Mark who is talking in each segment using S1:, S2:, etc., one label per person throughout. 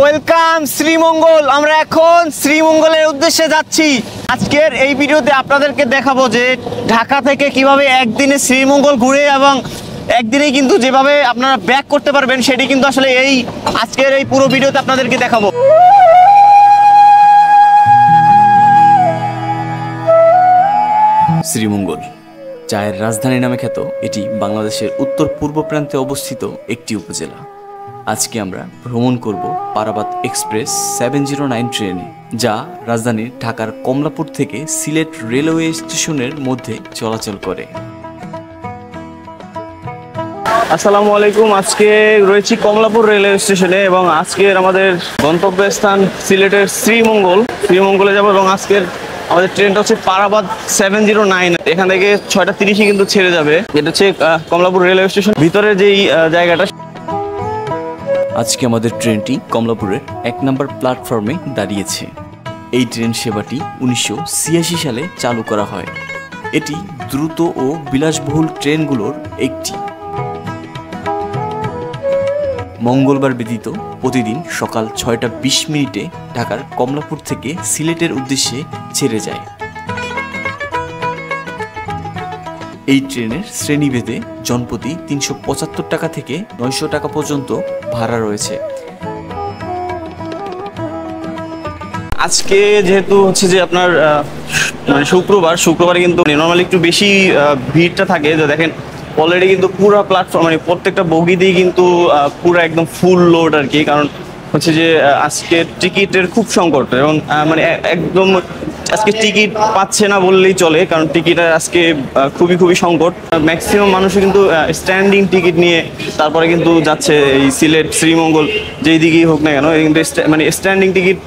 S1: Welcome Sreemangal. আমরা এখন শ্রীমঙ্গলের উদ্দেশ্যে যাচ্ছি। আজকের এই ভিডিওতে আপনাদেরকে দেখাবো যে ঢাকা থেকে কিভাবে একদিনে শ্রীমঙ্গল ঘুরে এবং একদিনে কিন্তু যেভাবে আপনারা ব্যাক করতে পারবেন সেটি কিন্তু আসলে এই আজকের এই পুরো ভিডিওতে আপনাদেরকে দেখাবো।
S2: শ্রীমঙ্গল চায়ের রাজধানী নামে খ্যাত এটি বাংলাদেশের উত্তর পূর্ব প্রান্তে অবস্থিত একটি উপজেলা। আজকে আমরা ভ্রমণ করব পারাবাত এক্সপ্রেস 709 ট্রেনে, যা রাজধানীর ঢাকার কমলাপুর থেকে সিলেট রেলওয়ে স্টেশনের মধ্যে চলাচল করে।
S1: আসসালামু আলাইকুম। আজকে রয়েছি কমলাপুর রেলওয়ে স্টেশনে এবং আজকের আমাদের গন্তব্যস্থান সিলেটের শ্রীমঙ্গলে যাব এবং আজকের আমাদের ট্রেনটা হচ্ছে পারাবাত 709। এখান থেকে 6:30 কিন্তু ছেড়ে যাবে। এটা হচ্ছে কমলাপুর রেলওয়ে স্টেশন ভিতরে যেই জায়গাটা।
S2: আজকে আমাদের ট্রেনটি কমলাপুরের 1 নম্বর প্ল্যাটফর্মে দাঁড়িয়েছে। এই ট্রেন সেবাটি 1986 সালে চালু করা হয়। এটি দ্রুত ও বিলাসবহুল ট্রেনগুলোর একটি। মঙ্গলবার ব্যতীত প্রতিদিন সকাল 6:20 ঢাকার কমলাপুর থেকে সিলেটের উদ্দেশ্যে ছেড়ে যায়। এই ট্রেনের শ্রেণীভেদে জনপ্রতি 375 টাকা থেকে 900 টাকা পর্যন্ত ভাড়া রয়েছে।
S1: আজকে যেহেতু হচ্ছে যে আপনার মানে শুক্রবারে কিন্তু নর্মালি একটু বেশি ভিড়টা থাকে। যে দেখেন অলরেডি কিন্তু পুরো প্ল্যাটফর্ম মানে প্রত্যেকটা বগি দিয়ে কিন্তু পুরো একদম ফুল লোড আর কি। কারণ হচ্ছে যে আজকে টিকিটের খুব সংকট এবং মানে একদম আজকে টিকিট পাচ্ছে না বললেই চলে, কারণ টিকিটের আজকে খুবই সংকট। ম্যাক্সিমাম মানুষই কিন্তু স্ট্যান্ডিং টিকিট নিয়ে তারপরে কিন্তু যাচ্ছে এই সিলেট শ্রীমঙ্গল যেই দিকেই হোক না কেন, কিন্তু মানে স্ট্যান্ডিং টিকিট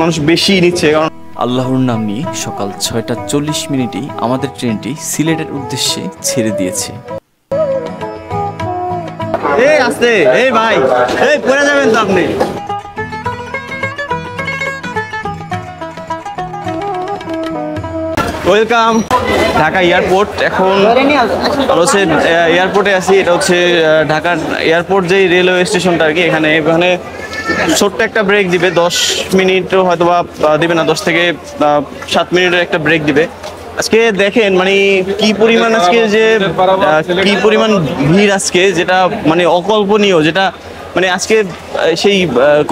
S1: মানুষ বেশি নিচ্ছে। কারণ
S2: আল্লাহর নাম নিয়ে সকাল 6:40 আমাদের ট্রেনটি সিলেটের উদ্দেশ্যে ছেড়ে দিয়েছে।
S1: এই আস্তে, এই ভাই, এই পড়ে যাবেন তো আপনি। Welcome Dhaka airport. এখন হচ্ছে এয়ারপোর্টে আছি। এটা হচ্ছে ঢাকার এয়ারপোর্ট যেই রেলওয়ে স্টেশনটা আর কি। এখানে ছোট্ট একটা ব্রেক দিবে, 10 মিনিটও হয়তো বা দিবে না, 10 থেকে 7 মিনিটের একটা ব্রেক দিবে। আজকে দেখেন মানে কি পরিমাণ আজকে যে কি পরিমাণ ভিড় আজকে, যেটা মানে অকল্পনীয়। যেটা মানে আজকে সেই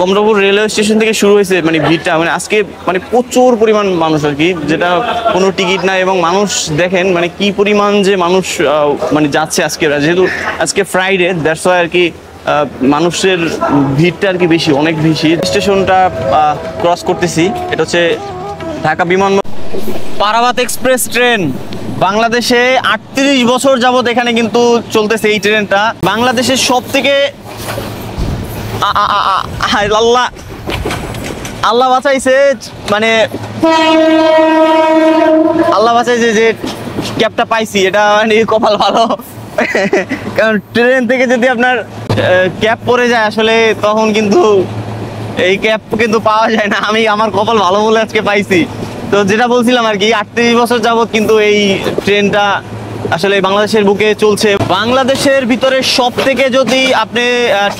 S1: কমলাপুর রেলওয়ে স্টেশন থেকে শুরু হয়েছে মানে ভিড়টা, মানে আজকে মানে প্রচুর পরিমাণ মানুষ আর কি, যেটা কোনো টিকিট নাই। এবং মানুষ দেখেন মানে কি পরিমাণ যে মানুষ মানে যাচ্ছে আজকে, যেহেতু আজকে ফ্রাইডে, দ্যাটস ওয়াই আর কি মানুষের ভিড়টা আর কি বেশি, অনেক বেশি। স্টেশনটা ক্রস করতেছি, এটা হচ্ছে ঢাকা বিমানবন্দর। পারাবাত এক্সপ্রেস ট্রেন বাংলাদেশে 38 বছর যাবত এখানে কিন্তু চলতেছে এই ট্রেনটা। বাংলাদেশের সব থেকে আল্লাহ বাঁচাইছে, মানে আল্লাহ বাঁচাইছে যে ক্যাবটা পাইছি, এটা মানে কপাল ভালো। কারণ ট্রেন থেকে যদি আপনার ক্যাব পড়ে যায় আসলে তখন কিন্তু এই ক্যাব কিন্তু পাওয়া যায় না। আমার কপাল ভালো বলে আজকে পাইছি। তো যেটা বলছিলাম আর কি, 38 বছর যাবত কিন্তু এই ট্রেনটা আসলে বাংলাদেশের বুকে চলছে। বাংলাদেশের ভিতরে সব থেকে যদি আপনি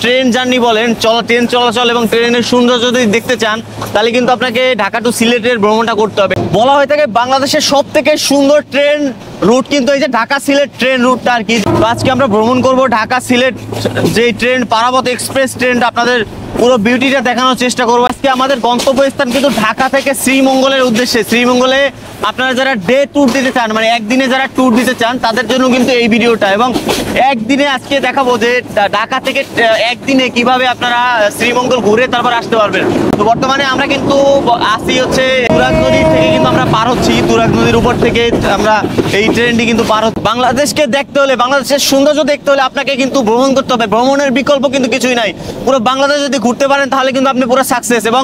S1: ট্রেন জার্নি বলেন, ট্রেন চলাচল এবং ট্রেনের সৌন্দর্য যদি দেখতে চান, তাহলে কিন্তু আপনাকে ঢাকা টু সিলেটের ভ্রমণটা করতে হবে। বলা হয়ে থাকে বাংলাদেশের সব থেকে সুন্দর ট্রেন রুট কিন্তু এই যে ঢাকা সিলেট ট্রেন রুটটা আর কি। তো আজকে আমরা ভ্রমণ করব ঢাকা সিলেট যে ট্রেন পারাবাত এক্সপ্রেস ট্রেনটা, আপনাদের পুরো বিউটিটা দেখানোর চেষ্টা করবো। আজকে আমাদের গন্তব্যস্থান কিন্তু ঢাকা থেকে শ্রীমঙ্গলের উদ্দেশ্যে। শ্রীমঙ্গলে আপনারা যারা ডে ট্যুর দিতে চান, মানে একদিনে যারা ট্যুর দিতে চান, তাদের জন্য কিন্তু এই ভিডিওটা। এবং একদিনে আজকে দেখাবো যে ঢাকা থেকে একদিনে কিভাবে আপনারা শ্রীমঙ্গল ঘুরে তারপর আসতে পারবেন। তো বর্তমানে আমরা কিন্তু আসি হচ্ছে তুরাগ নদী থেকে, কিন্তু আমরা পার হচ্ছি তুরাগ নদীর উপর থেকে। আমরা এই ট্রেনটি কিন্তু পার হচ্ছে। বাংলাদেশকে দেখতে হলে, বাংলাদেশের সৌন্দর্য দেখতে হলে আপনাকে কিন্তু ভ্রমণ করতে হবে। ভ্রমণের বিকল্প কিন্তু কিছুই নাই। পুরো বাংলাদেশ যদি ঘুরতে পারেন তাহলে কিন্তু আপনি পুরো সাকসেস। এবং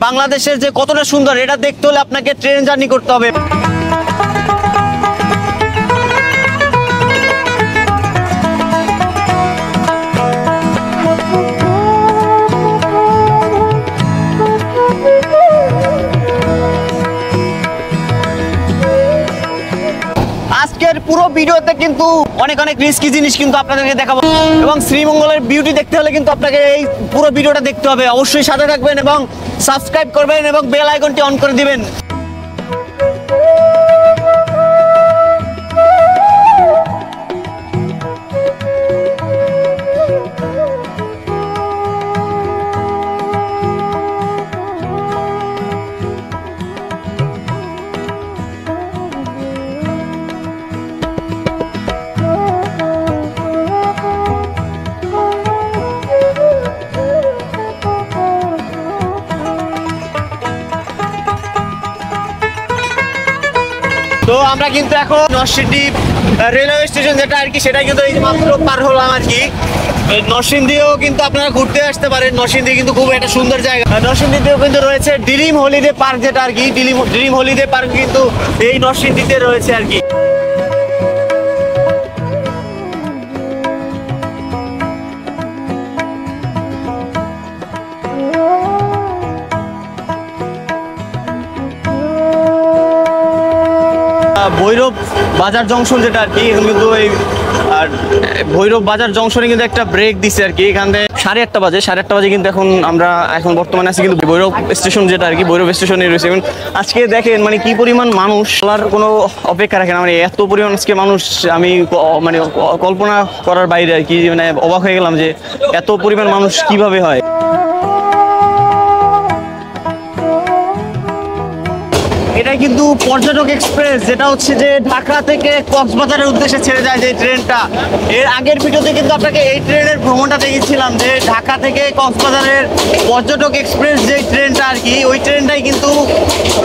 S1: বাংলাদেশের যে কতটা সুন্দর এটা দেখতে হলে আপনাকে ট্রেন জার্নি করতে হবে। পুরো ভিডিওতে কিন্তু অনেক অনেক রিস্কি জিনিস কিন্তু আপনাদেরকে দেখাবো, এবং শ্রীমঙ্গলের বিউটি দেখতে হলে কিন্তু আপনাকে এই পুরো ভিডিওটা দেখতে হবে। অবশ্যই সাথে থাকবেন এবং সাবস্ক্রাইব করবেন এবং বেল আইকনটি অন করে দিবেন। তো আমরা কিন্তু এখন নরসিংদী রেলওয়ে স্টেশন যেটা আর কি, সেটা কিন্তু এই মাত্র পার হলাম আর কি। নরসিংদীও কিন্তু আপনারা ঘুরতে আসতে পারেন। নরসিংদী কিন্তু খুব একটা সুন্দর জায়গা। নরসিংদীতেও কিন্তু রয়েছে ড্রিম হলিডে পার্ক, যেটা আর কি ড্রিম হলিডে পার্ক কিন্তু এই নরসিংদীতে রয়েছে আর কি। ভৈরব বাজার জংশন যেটা আর কি, এখন কিন্তু এই আর ভৈরব বাজার জংশনে কিন্তু একটা ব্রেক দিছে আর কি। এখানে 8:30 বাজে, 8:30 বাজে কিন্তু আমরা এখন বর্তমানে আছি কিন্তু ভৈরব স্টেশন যেটা আর কি, ভৈরব স্টেশনে রয়েছে। এখন আজকে দেখেন মানে কি পরিমাণ মানুষ, বলার কোনো অপেক্ষা রাখে না। মানে এত পরিমাণ আজকে মানুষ, আমি মানে কল্পনা করার বাইরে আর কি। মানে অবাক হয়ে গেলাম যে এত পরিমাণ মানুষ কিভাবে হয়। এটা কিন্তু পর্যটক এক্সপ্রেস, যেটা হচ্ছে যে ঢাকা থেকে কক্সবাজারের উদ্দেশ্যে ছেড়ে যায় যে ট্রেনটা। এর আগের ভিডিওতে কিন্তু আপনাকে এই ট্রেনের ভ্রমণটা দেখিয়েছিলাম, যে ঢাকা থেকে কক্সবাজারের পর্যটক এক্সপ্রেস যে ট্রেনটা আর কি, ওই ট্রেনটাই কিন্তু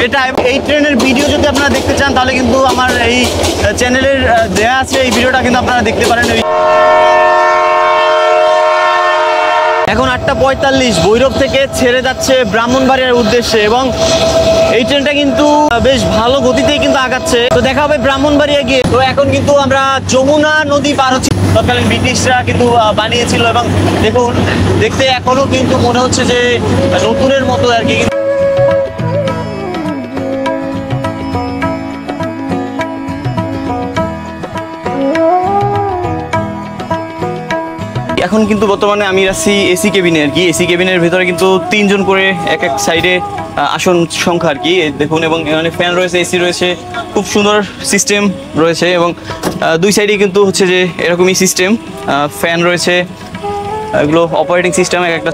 S1: এটা। এই ট্রেনের ভিডিও যদি আপনারা দেখতে চান তাহলে কিন্তু আমার এই চ্যানেলের দেয়া আছে, এই ভিডিওটা কিন্তু আপনারা দেখতে পারেন। এখন 8:45 ভৈরব থেকে ছেড়ে যাচ্ছে ব্রাহ্মণবাড়িয়ার উদ্দেশ্যে, এবং এই ট্রেনটা কিন্তু বেশ ভালো গতিতেই কিন্তু আগাচ্ছে। তো দেখা হবে ব্রাহ্মণবাড়িয়া গিয়ে। তো এখন কিন্তু আমরা যমুনা নদী পার হচ্ছি। তৎকালীন ব্রিটিশরা কিন্তু বানিয়েছিল, এবং দেখুন দেখতে এখনো কিন্তু মনে হচ্ছে যে নতুনের মতো আর কি। এখন কিন্তু বর্তমানে আমি আছি এসি কেবিনে আর কি। এসি কেবিনের ভিতরে কিন্তু 3 জন করে এক এক সাইডে আসন সংখ্যা আর কি দেখুন, এবং এখানে ফ্যান রয়েছে, এসি রয়েছে, খুব সুন্দর সিস্টেম রয়েছে। এবং দুই সাইডে কিন্তু হচ্ছে যে এরকমই সিস্টেম, ফ্যান রয়েছে, এগুলো অপারেটিং সিস্টেম এক একটা।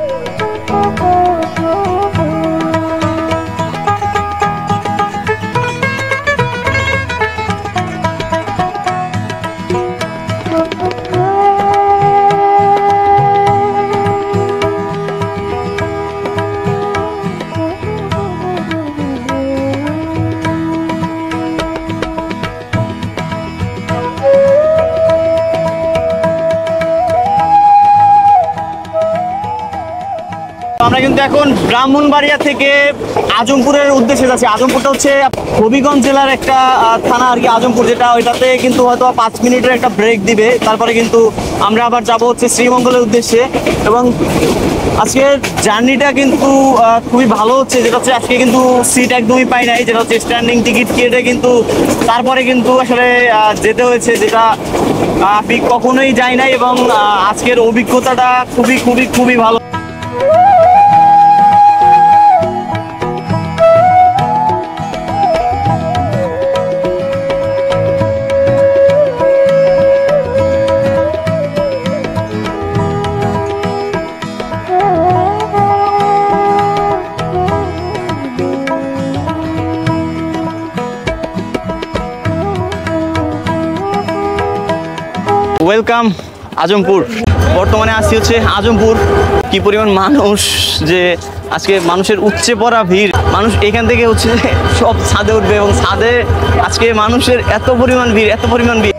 S1: আমরা কিন্তু এখন ব্রাহ্মণবাড়িয়া থেকে আজমপুরের উদ্দেশ্যে যাচ্ছি। আজমপুরটা হচ্ছে হবিগঞ্জ জেলার একটা থানা আর কি, আজমপুর যেটা, ওইটাতে কিন্তু হয়তো 5 মিনিটের একটা ব্রেক দিবে। তারপরে কিন্তু আমরা আবার যাব হচ্ছে শ্রীমঙ্গলের উদ্দেশ্যে। এবং আজকের জার্নিটা কিন্তু খুবই ভালো হচ্ছে, যেটা হচ্ছে আজকে কিন্তু সিট একদমই পাই নাই, যেটা হচ্ছে স্ট্যান্ডিং টিকিট কেটে কিন্তু তারপরে কিন্তু আসলে যেতে হয়েছে, যেটা আমি কখনোই যাই নাই। এবং আজকের অভিজ্ঞতাটা খুবই খুবই খুবই ভালো। ওয়েলকাম আজমপুর। বর্তমানে আসছি হচ্ছে আজমপুর। কি পরিমাণ মানুষ, যে আজকে মানুষের উপচে পড়া ভিড়। মানুষ এখান থেকে হচ্ছে সব ছাদে উঠবে, এবং ছাদে আজকে মানুষের এত পরিমাণ ভিড়, এত পরিমাণ ভিড়।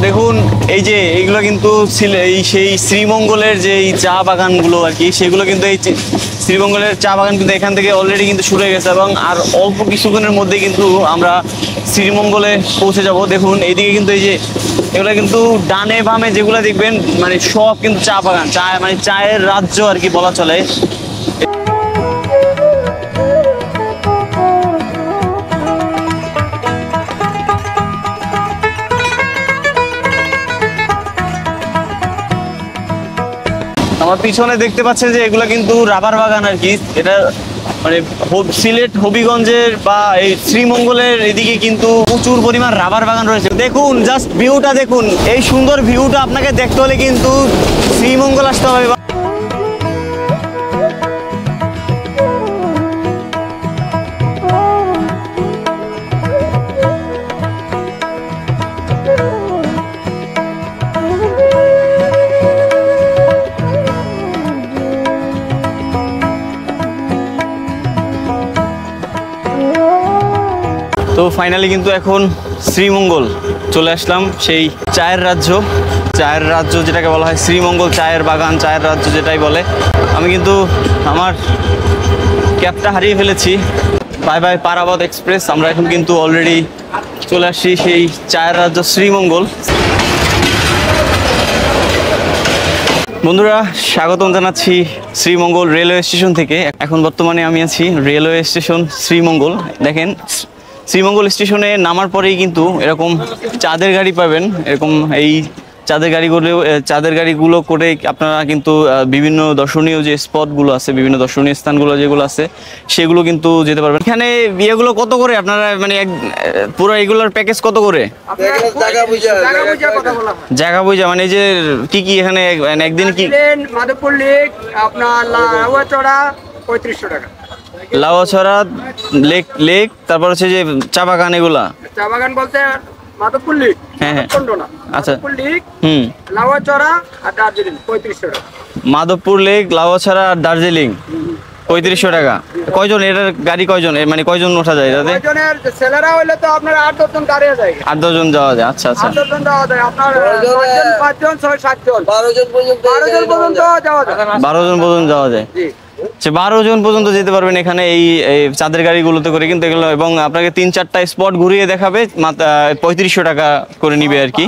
S1: দেখুন এই যে এইগুলো কিন্তু এই সেই শ্রীমঙ্গলের যে এই চা বাগানগুলো আর কি, সেগুলো কিন্তু এই শ্রীমঙ্গলের চা বাগান কিন্তু এখান থেকে অলরেডি কিন্তু শুরু হয়ে গেছে, এবং আর অল্প কিছুক্ষণের মধ্যে কিন্তু আমরা শ্রীমঙ্গলে পৌঁছে যাব। দেখুন এইদিকে কিন্তু এই যে এগুলো কিন্তু ডানে বামে যেগুলো দেখবেন মানে সব কিন্তু চা বাগান, চা মানে চায়ের রাজ্য আর কি বলা চলে। আমার পিছনে দেখতে পাচ্ছেন যে এগুলো কিন্তু রাবার বাগান আর কি। এটা মানে সিলেট হবিগঞ্জের বা এই শ্রীমঙ্গলের এদিকে কিন্তু প্রচুর পরিমাণ রাবার বাগান রয়েছে। দেখুন জাস্ট ভিউটা দেখুন, এই সুন্দর ভিউটা আপনাকে দেখতে হলে কিন্তু শ্রীমঙ্গল আসতে হবে। তো ফাইনালি কিন্তু এখন শ্রীমঙ্গল চলে আসলাম, সেই চায়ের রাজ্য, চায়ের রাজ্য যেটাকে বলা হয় শ্রীমঙ্গল, চায়ের বাগান, চায়ের রাজ্য যেটাই বলে। আমি কিন্তু আমার ক্যাবটা হারিয়ে ফেলেছি। Bye bye Parabat express. আমরা এখন কিন্তু অলরেডি চলে আসছি সেই চায়ের রাজ্য শ্রীমঙ্গল। বন্ধুরা স্বাগতম জানাচ্ছি শ্রীমঙ্গল রেলওয়ে স্টেশন থেকে। এখন বর্তমানে আমি আছি রেলওয়ে স্টেশন শ্রীমঙ্গল। দেখেন শ্রীমঙ্গল স্টেশনে নামার পরেই কিন্তু এরকম চাঁদের গাড়ি পাবেন। এরকম এই চাঁদের গাড়িগুলো করে আপনারা কিন্তু বিভিন্ন দর্শনীয় যে স্পটগুলো আছে, বিভিন্ন দর্শনীয় স্থানগুলো যেগুলো আছে সেগুলো কিন্তু যেতে পারবেন। এখানে বিয়েগুলো কত করে আপনারা মানে পুরো এগুলোর প্যাকেজ কত করে? জায়গা বুঝা মানে এই যে কি কি এখানে একদিন কি?
S3: মাধবপুর লেক আপনার লাউয়াছড়া 3500 টাকা।
S1: লাউয়াছড়া লেক, তারপর হচ্ছে যে চা বাগান, এগুলা
S3: চা বাগান বলতে মাধবপুর লেক।
S1: হ্যাঁ হ্যাঁ আচ্ছা
S3: মাধবপুর লেক,
S1: হুম,
S3: লাউয়াছড়া আর দার্জিলিং 3500 টাকা।
S1: মাধবপুর লেক, লাউয়াছড়া আর দার্জিলিং 3500 টাকা। কয়জন এটার গাড়ি কয়জন মানে কয়জন ওঠা যায় এটাতে?
S3: কয়জনের ছেলেরা হইলে তো আপনার 8-10 জন গাড়ি যায়,
S1: 8-10 জন যাওয়া যায়। আচ্ছা আচ্ছা
S3: 8-10 জন যাওয়া যায়। আপনার 5-জন 6-7 জন 12 জন পর্যন্ত যাওয়া যায়।
S1: 12 জন পর্যন্ত যাওয়া যায়।
S3: জি,
S1: 12 জন পর্যন্ত যেতে পারবেন এখানে এই চাঁদের গাড়িগুলোতে করে কিন্তু এগুলো, এবং আপনাকে 3-4টা স্পট ঘুরিয়ে দেখাবে, 3500 টাকা করে নিবে আর কি।